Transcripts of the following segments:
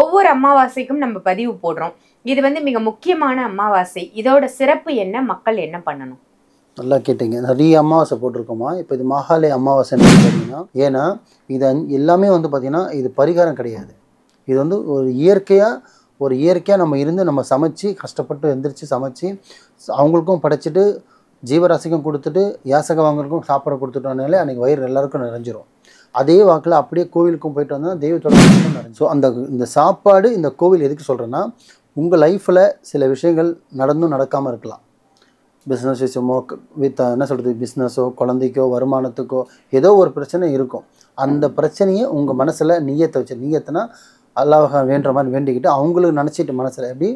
ஒவ்வொரு அமாவாசைக்கும் நம்ம பதிவு போடுறோம். இது வந்து மிக முக்கியமான அமாவாசை. இதோட சிறப்பு என்ன? மக்கள் என்ன பண்ணணும்? நல்லா கேட்டீங்க. நிறைய அமாவாசை போட்டிருக்கோமா. இப்போ இது மாகாளய அமாவாசைன்னு பார்த்தீங்கன்னா, ஏன்னா இது எல்லாமே வந்து பார்த்திங்கன்னா இது பரிகாரம் கிடையாது. இது வந்து ஒரு இயற்கையாக நம்ம இருந்து நம்ம சமைச்சு கஷ்டப்பட்டு எந்திரிச்சு சமைச்சு அவங்களுக்கும் படைச்சிட்டு ஜீவராசிக்கும் கொடுத்துட்டு யாசகவாங்களுக்கும் சாப்பாடு கொடுத்துட்டோம்னாலே அன்றைக்கி வயிறு எல்லாருக்கும் நிறைஞ்சிரும். அதே வாக்கில் அப்படியே கோவிலுக்கும் போயிட்டு வந்தால் தெய்வத்தோட நிறைஞ்சிரும். ஸோ இந்த சாப்பாடு இந்த கோவில் எதுக்கு சொல்கிறேன்னா, உங்கள் லைஃப்பில் சில விஷயங்கள் நடந்தும் நடக்காமல் இருக்கலாம். பிஸ்னஸ் விஷயமோ என்ன சொல்கிறது, பிஸ்னஸோ குழந்தைக்கோ வருமானத்துக்கோ ஏதோ ஒரு பிரச்சனை இருக்கும். அந்த பிரச்சனையை உங்கள் மனசில் நீயத்தை வச்சு, நீயத்தினா அல்லாஹ் வேண்டுற மாதிரி வேண்டிக்கிட்டு அவங்களுக்கு நினச்சிட்டு மனசில் எப்படி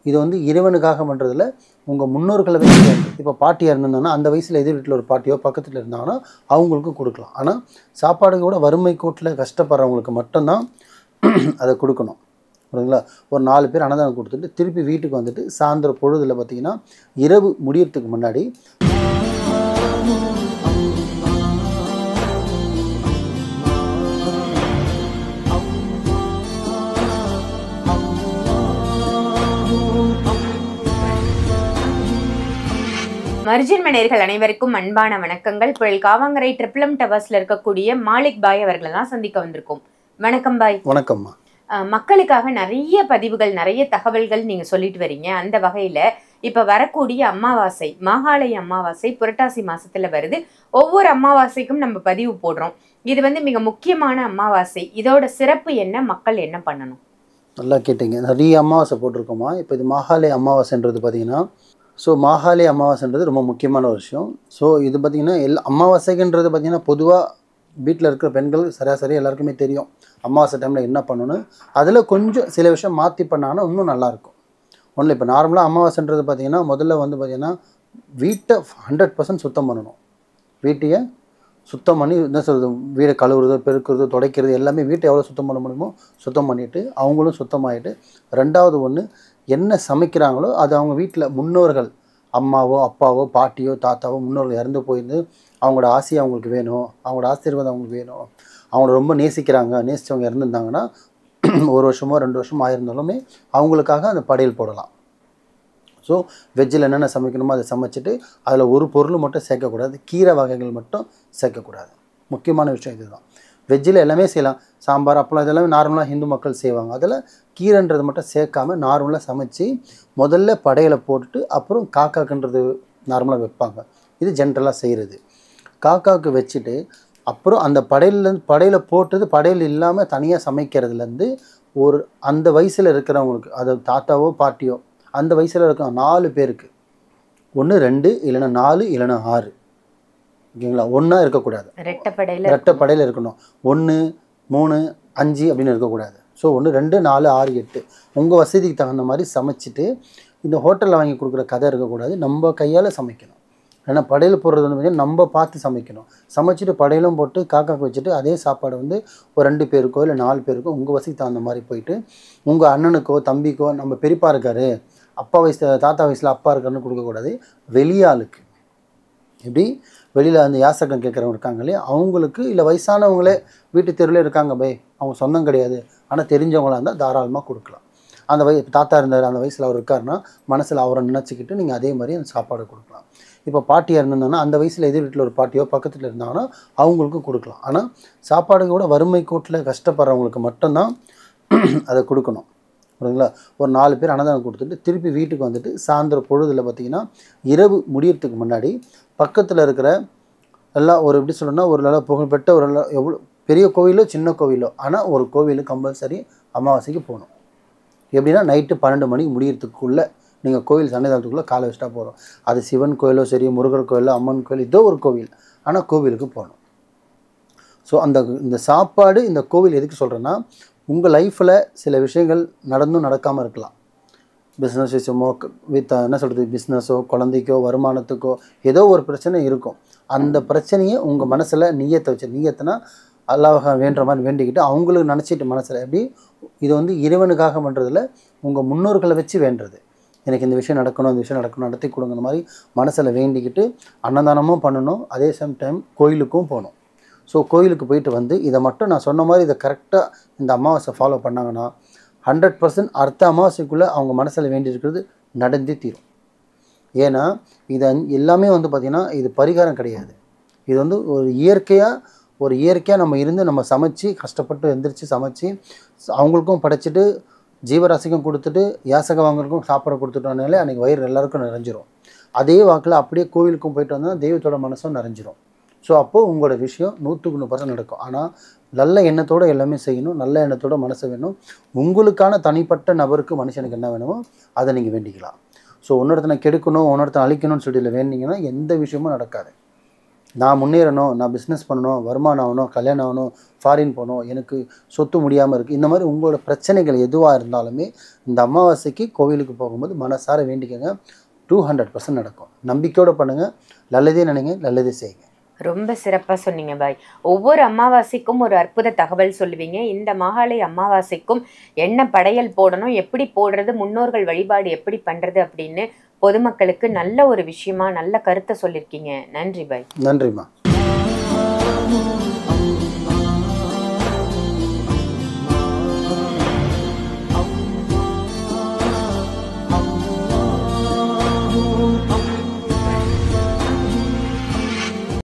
இது வந்து இறைவனுக்காக பண்ணுறதில்ல, உங்கள் முன்னோர்களை வச்சு வேண்டும். இப்போ பாட்டியாக இருந்திருந்தாங்கன்னா அந்த வயசில் எதிர் வீட்டில் ஒரு பாட்டியோ பக்கத்தில் இருந்தாங்கன்னா அவங்களுக்கும் கொடுக்கலாம். ஆனால் சாப்பாடு கூட வறுமை கோட்டில் கஷ்டப்படுறவங்களுக்கு மட்டும்தான் அதை கொடுக்கணும். புரியுதுங்களா? ஒரு 4 பேர் அன்னதானம் கொடுத்துட்டு திருப்பி வீட்டுக்கு வந்துட்டு சாயந்தர பொழுதில் பார்த்திங்கன்னா இரவு முடியறதுக்கு முன்னாடி மர்ஜின் நேயர்கள் அனைவருக்கும் அன்பான வணக்கங்கள். புயல் காவாங்கரை ட்ரிபிளம் டவர்ஸ்ல இருக்கக்கூடிய மாலிக் பாய் அவர்களை தான் சந்திக்க வந்திருக்கோம். வணக்கம் பாய். வணக்கம்மா. மக்களுக்காக நிறைய பதிவுகள், நிறைய தகவல்கள் நீங்க சொல்லிட்டு வரீங்க. அந்த வகையில இப்ப வரக்கூடிய அமாவாசை, மாகாளய அமாவாசை புரட்டாசி மாசத்துல வருது. ஒவ்வொரு அமாவாசைக்கும் நம்ம பதிவு போடுறோம். இது வந்து மிக முக்கியமான அமாவாசை. இதோட சிறப்பு என்ன? மக்கள் என்ன பண்ணணும்? நல்லா கேட்டீங்க. நிறைய அமாவாசை போட்டிருக்கோமா. இப்போ இது மாகாளய அமாவாசைன்றது பார்த்தீங்கன்னா, மாகாளய அமாவாசைன்றது ரொம்ப முக்கியமான ஒரு விஷயம். இது பார்த்திங்கன்னா அமாவாசைன்றது பார்த்திங்கன்னா பொதுவாக வீட்டில் இருக்கிற பெண்கள் சராசரி எல்லாருக்குமே தெரியும் அமாவாசை டைமில் என்ன பண்ணணும். அதில் கொஞ்சம் சில விஷயம் மாற்றி பண்ணாங்கன்னா இன்னும் நல்லாயிருக்கும். ஒன்றும் இப்போ நார்மலாக அமாவாசைன்றது பார்த்திங்கன்னா முதல்ல வந்து பார்த்திங்கன்னா வீட்டை 100% சுத்தம் பண்ணணும். வீட்டையை சுத்தம் பண்ணி என்ன சொல்கிறது, வீடை கழுவுறது, பெருக்கிறது, துடைக்கிறது எல்லாமே வீட்டை எவ்வளோ சுத்தம் பண்ண முடியுமோ சுத்தம் பண்ணிவிட்டு அவங்களும் சுத்தமாகிட்டு, ரெண்டாவது ஒன்று என்ன சமைக்கிறாங்களோ அது அவங்க வீட்டில் முன்னோர்கள் அம்மாவோ அப்பாவோ பாட்டியோ தாத்தாவோ முன்னோர்கள் இறந்து போயிருந்து அவங்களோட ஆசை அவங்களுக்கு வேணும், அவங்களோட ஆசீர்வாதம் அவங்களுக்கு வேணும், அவங்கள ரொம்ப நேசித்தவங்க இறந்துருந்தாங்கன்னா 1 வருஷமோ 2 வருஷமோ ஆயிருந்தாலுமே அவங்களுக்காக அந்த படையல் போடலாம். வெஜ்ஜில் என்னென்ன சமைக்கணுமோ அதை சமைச்சிட்டு அதில் ஒரு பொருள் மட்டும் சேர்க்கக்கூடாது, கீரை வகைகள் மட்டும் சேர்க்கக்கூடாது. முக்கியமான விஷயம் இதுதான். வெஜ்ஜில் எல்லாமே செய்யலாம், சாம்பார் அப்பளம் இதெல்லாமே நார்மலாக ஹிந்து மக்கள் செய்வாங்க. அதில் கீரைன்றது மட்டும் சேர்க்காம நார்மலாக சமைச்சு முதல்ல படையலை போட்டுட்டு அப்புறம் காக்காக்குன்றது நார்மலாக வைப்பாங்க. இது ஜென்ரலாக செய்கிறது. காக்காவுக்கு வச்சுட்டு அப்புறம் அந்த படையில் போட்டது படையல் இல்லாமல் தனியாக சமைக்கிறதுலேருந்து அந்த வயசில் இருக்கிறவங்களுக்கு, அது தாத்தாவோ பாட்டியோ அந்த வயசில் இருக்கிற 4 பேருக்கு 1 2 இல்லைன்னா 4 இல்லைன்னா 6, ஓகேங்களா, ஒன்றா இருக்கக்கூடாது, ரெட்டை படையில் இருக்கணும். 1 3 5 அப்படின்னு இருக்கக்கூடாது. 1 2 4 6 8 உங்கள் வசதிக்கு தகுந்த மாதிரி சமைச்சிட்டு, இந்த ஹோட்டலில் வாங்கி கொடுக்குற கதை இருக்கக்கூடாது, நம்ம கையால் சமைக்கணும். ஏன்னா படையல் போடுறது வந்து நம்ம பார்த்து சமைக்கணும். சமைச்சிட்டு படையலும் போட்டு காக்காக்கு வச்சுட்டு அதே சாப்பாடு வந்து ஒரு 2 பேருக்கோ இல்லை 4 பேருக்கோ உங்கள் வசதிக்கு தகுந்த மாதிரி போயிட்டு உங்கள் அண்ணனுக்கோ தம்பிக்கோ, நம்ம பெரியப்பா இருக்கார், அப்பா வயசு தாத்தா வயசில் அப்பா இருக்காருன்னு கொடுக்கக்கூடாது. வெளியாளுக்கு, இப்படி வெளியில் அந்த யாசகம் கேட்குறவங்க இருக்காங்க இல்லையா, அவங்களுக்கு, இல்லை வயசானவங்களே வீட்டு தெருவில் இருக்காங்க பை, அவங்க சொந்தம் கிடையாது ஆனால் தெரிஞ்சவங்களாக இருந்தால் தாராளமாக கொடுக்கலாம். அந்த தாத்தா இருந்தார், அந்த வயசில் அவர் இருக்காருன்னா மனசில் அவரை நினச்சிக்கிட்டு நீங்கள் அதே மாதிரி அந்த சாப்பாடு கொடுக்கலாம். இப்போ பாட்டியாக இருந்திருந்தாங்கன்னா அந்த வயசில் எதிர் வீட்டில் ஒரு பாட்டியோ பக்கத்தில் இருந்தாங்கன்னா அவங்களுக்கும் கொடுக்கலாம். ஆனால் சாப்பாடு கூட வறுமை கோட்டில் கஷ்டப்படுறவங்களுக்கு மட்டும்தான் அதை கொடுக்கணும். புரியுதுங்களா? ஒரு 4 பேர் அன்னதானம் கொடுத்துட்டு திருப்பி வீட்டுக்கு வந்துட்டு சாயந்தர பொழுதில் பார்த்திங்கன்னா இரவு முடியறதுக்கு முன்னாடி பக்கத்தில் இருக்கிற எல்லாம் எப்படி சொல்லணும்னா ஒரு நல்ல புகழ்பெற்ற ஒரு எவ்வளோ பெரிய கோவிலோ சின்ன கோவிலோ, ஆனால் ஒரு கோவிலுக்கு கம்பல்சரி அமாவாசைக்கு போகணும். எப்படின்னா நைட்டு 12 மணிக்கு முடியறதுக்குள்ளே நீங்கள் கோவில் சன்னிதானத்துக்குள்ளே காலை வச்சுட்டா போகிறோம். அது சிவன் கோயிலோ சரி, முருகர் கோயிலோ அம்மன் கோயில், ஏதோ ஒரு கோவில், ஆனால் கோவிலுக்கு போகணும். இந்த சாப்பாடு இந்த கோவில் எதுக்கு சொல்கிறேன்னா, உங்கள் லைஃப்பில் சில விஷயங்கள் நடந்தும் நடக்காமல் இருக்கலாம். பிஸ்னஸ் விஷயமோ என்ன சொல்கிறது, பிஸ்னஸோ குழந்தைக்கோ வருமானத்துக்கோ ஏதோ ஒரு பிரச்சனை இருக்கும். அந்த பிரச்சனையை உங்கள் மனசில் நீயத்தை வச்சு, நீயத்தினா அல்லாஹ் வேண்டுற மாதிரி வேண்டிக்கிட்டு அவங்களுக்கு நினச்சிட்டு மனசில் எப்படி இது வந்து இறைவனுக்காக பண்ணுறதில்ல, உங்கள் முன்னோர்களை வச்சு வேண்டுறது. எனக்கு இந்த விஷயம் நடக்கணும், இந்த விஷயம் நடக்கணும், நடத்தி கொடுங்கிற மாதிரி மனசில் வேண்டிக்கிட்டு அன்னதானமும் பண்ணணும். அதே சேம் டைம் கோயிலுக்கும் போகணும். கோயிலுக்கு போயிட்டு வந்து இதை மட்டும் நான் சொன்ன மாதிரி இதை கரெக்டாக இந்த அமாவாசை ஃபாலோ பண்ணாங்கன்னா 100% அடுத்த அமாவாசைக்குள்ளே அவங்க மனசில் வேண்டியிருக்கிறது நடந்தே தீரும். ஏன்னா இது எல்லாமே வந்து பார்த்திங்கன்னா இது பரிகாரம் கிடையாது. இது வந்து ஒரு இயற்கையாக நம்ம இருந்து நம்ம சமைச்சு கஷ்டப்பட்டு எந்திரிச்சு சமைச்சு அவங்களுக்கும் படைச்சிட்டு ஜீவராசிக்கும் கொடுத்துட்டு யாசகவாங்களுக்கும் சாப்பிட கொடுத்துட்டோம்னாலே அன்றைக்கி வயிறு எல்லாருக்கும் நிறைஞ்சிரும். அதே வாக்கில் அப்படியே கோவிலுக்கும் போயிட்டு வந்தால் தெய்வத்தோட மனசும் நிறைஞ்சிரும். ஸோ அப்போது உங்களோட விஷயம் 100% நடக்கும். ஆனால் நல்ல எண்ணத்தோடு எல்லாமே செய்யணும், நல்ல எண்ணத்தோட மனசு வேணும். உங்களுக்கான தனிப்பட்ட நபருக்கு மனுஷனுக்கு என்ன வேணுமோ அதை நீங்கள் வேண்டிக்கலாம். ஸோ இன்னொருத்தனை கெடுக்கணும் இன்னொருத்தனை அழிக்கணும்னு சொல்லி வேண்டிங்கன்னா எந்த விஷயமும் நடக்காது. நான் முன்னேறணும், நான் பிஸ்னஸ் பண்ணணும், வருமானம் ஆகணும், கல்யாணம் ஆகணும், ஃபாரின் போகணும், எனக்கு சொத்து முடியாமல் இருக்குது, இந்த மாதிரி உங்களோட பிரச்சனைகள் எதுவாக இருந்தாலுமே இந்த அமாவாசைக்கு கோவிலுக்கு போகும்போது மனசார வேண்டிக்கங்க. 200% நடக்கும். நம்பிக்கையோடு பண்ணுங்கள், நல்லதே நினைங்க, நல்லதே செய்யுங்க. ரொம்ப சிறப்பாக சொன்னீங்க பாய். ஒவ்வொரு அமாவாசைக்கும் ஒரு அற்புத தகவல் சொல்லுவீங்க. இந்த மாகாளய அமாவாசைக்கும் என்ன படையல் போடணும், எப்படி போடுறது, முன்னோர்கள் வழிபாடு எப்படி பண்ணுறது அப்படின்னு பொதுமக்களுக்கு நல்ல ஒரு விஷயமா நல்ல கருத்தை சொல்லியிருக்கீங்க. நன்றி பாய். நன்றிம்மா.